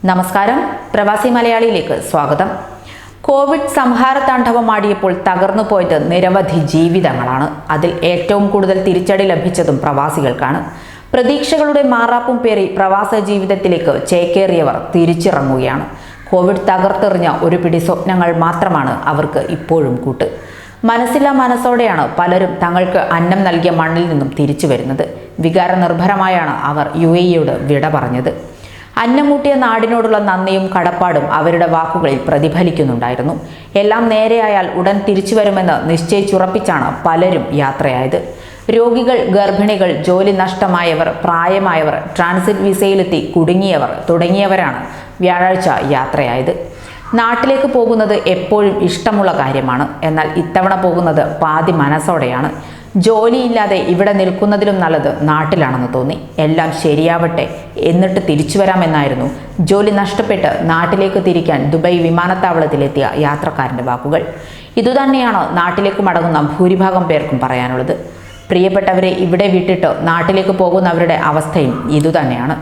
നമസ്കാരം, പ്രവാസി മലയാളിയിലേക്ക് സ്വാഗതം. കോവിഡ് സംഹാരതാണ്ഡവമാടിയപ്പോൾ തകർന്നു പോയത് നിരവധി ജീവിതങ്ങളാണ്. അതിൽ ഏറ്റവും കൂടുതൽ തിരിച്ചടി ലഭിച്ചതും പ്രവാസികൾക്കാണ്. പ്രതീക്ഷകളുടെ മാറാപ്പും പേറി പ്രവാസ ജീവിതത്തിലേക്ക് ചേക്കേറിയവർ തിരിച്ചിറങ്ങുകയാണ്. കോവിഡ് തകർത്തെറിഞ്ഞ ഒരു പിടി സ്വപ്നങ്ങൾ മാത്രമാണ് അവർക്ക് ഇപ്പോഴും കൂട്ട്. മനസ്സില്ലാ മനസ്സോടെയാണ് പലരും തങ്ങൾക്ക് അന്നം നൽകിയ മണ്ണിൽ നിന്നും തിരിച്ചു വരുന്നത്. വികാരനിർഭരമായാണ് അവർ UAEയോട് വിട പറഞ്ഞത്. അന്നമൂട്ടിയ നാടിനോടുള്ള നന്ദിയും കടപ്പാടും അവരുടെ വാക്കുകളിൽ പ്രതിഫലിക്കുന്നുണ്ടായിരുന്നു. എല്ലാം നേരെയായാൽ ഉടൻ തിരിച്ചു വരുമെന്ന് നിശ്ചയിച്ചുറപ്പിച്ചാണ് പലരും യാത്രയായത്. രോഗികൾ, ഗർഭിണികൾ, ജോലി നഷ്ടമായവർ, പ്രായമായവർ, ട്രാൻസിറ്റ് വിസയിലെത്തി കുടുങ്ങിയവർ തുടങ്ങിയവരാണ് വ്യാഴാഴ്ച യാത്രയായത്. നാട്ടിലേക്ക് പോകുന്നത് എപ്പോഴും ഇഷ്ടമുള്ള കാര്യമാണ്. എന്നാൽ ഇത്തവണ പോകുന്നത് പാതി മനസ്സോടെയാണ്. ജോലിയില്ലാതെ ഇവിടെ നിൽക്കുന്നതിലും നല്ലത് നാട്ടിലാണെന്ന് തോന്നി. എല്ലാം ശരിയാവട്ടെ, എന്നിട്ട് തിരിച്ചു വരാമെന്നായിരുന്നു ജോലി നഷ്ടപ്പെട്ട് നാട്ടിലേക്ക് തിരിക്കാൻ ദുബായ് വിമാനത്താവളത്തിലെത്തിയ യാത്രക്കാരൻ്റെ വാക്കുകൾ. ഇതുതന്നെയാണ് നാട്ടിലേക്ക് മടങ്ങുന്ന ഭൂരിഭാഗം പേർക്കും പറയാനുള്ളത്. പ്രിയപ്പെട്ടവരെ ഇവിടെ വിട്ടിട്ട് നാട്ടിലേക്ക് പോകുന്നവരുടെ അവസ്ഥയും ഇതുതന്നെയാണ്.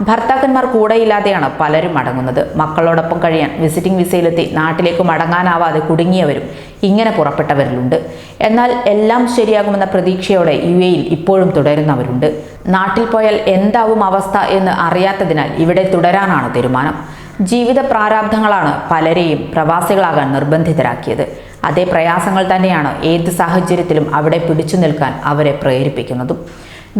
ഭർത്താക്കന്മാർ കൂടെയില്ലാതെയാണ് പലരും മടങ്ങുന്നത്. മക്കളോടൊപ്പം കഴിയാൻ വിസിറ്റിംഗ് വിസയിലെത്തി നാട്ടിലേക്ക് മടങ്ങാനാവാതെ കുടുങ്ങിയവരും ഇങ്ങനെ പുറപ്പെട്ടവരിലുണ്ട്. എന്നാൽ എല്ലാം ശരിയാകുമെന്ന പ്രതീക്ഷയോടെ UAEയിൽ ഇപ്പോഴും തുടരുന്നവരുണ്ട്. നാട്ടിൽ പോയാൽ എന്താവും അവസ്ഥ എന്ന് അറിയാത്തതിനാൽ ഇവിടെ തുടരാനാണ് തീരുമാനം. ജീവിത പ്രാരാബ്ധങ്ങളാണ് പലരെയും പ്രവാസികളാകാൻ നിർബന്ധിതരാക്കിയത്. അതേ പ്രയാസങ്ങൾ തന്നെയാണ് ഏത് സാഹചര്യത്തിലും അവിടെ പിടിച്ചു നിൽക്കാൻ അവരെ പ്രേരിപ്പിക്കുന്നതും.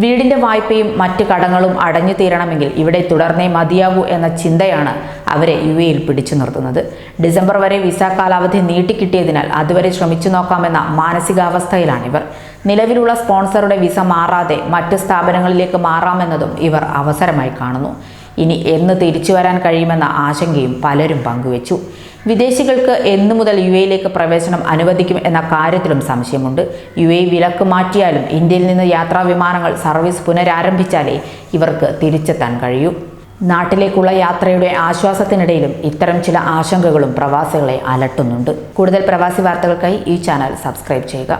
വീടിൻ്റെ വായ്പയും മറ്റ് കടങ്ങളും അടഞ്ഞു തീരണമെങ്കിൽ ഇവിടെ തുടർന്നേ മതിയാകൂ എന്ന ചിന്തയാണ് അവരെ UAEയിൽ പിടിച്ചു നിർത്തുന്നത്. ഡിസംബർ വരെ വിസ കാലാവധി നീട്ടിക്കിട്ടിയതിനാൽ അതുവരെ ശ്രമിച്ചു നോക്കാമെന്ന മാനസികാവസ്ഥയിലാണിവർ. നിലവിലുള്ള സ്പോൺസറുടെ വിസ മാറാതെ മറ്റ് സ്ഥാപനങ്ങളിലേക്ക് മാറാമെന്നതും ഇവർ അവസരമായി കാണുന്നു. ഇനി എന്ന് തിരിച്ചു വരാൻ കഴിയുമെന്ന ആശങ്കയും പലരും പങ്കുവച്ചു. വിദേശികൾക്ക് എന്നു മുതൽ UAEയിലേക്ക് പ്രവേശനം അനുവദിക്കും എന്ന കാര്യത്തിലും സംശയമുണ്ട്. UAE വിലക്ക് മാറ്റിയാലും ഇന്ത്യയിൽ നിന്ന് യാത്രാ വിമാനങ്ങൾ സർവീസ് പുനരാരംഭിച്ചാലേ ഇവർക്ക് തിരിച്ചെത്താൻ കഴിയൂ. നാട്ടിലേക്കുള്ള യാത്രയുടെ ആശ്വാസത്തിനിടയിലും ഇത്തരം ചില ആശങ്കകളും പ്രവാസികളെ അലട്ടുന്നുണ്ട്. കൂടുതൽ പ്രവാസി വാർത്തകൾക്കായി ഈ ചാനൽ സബ്സ്ക്രൈബ് ചെയ്യുക.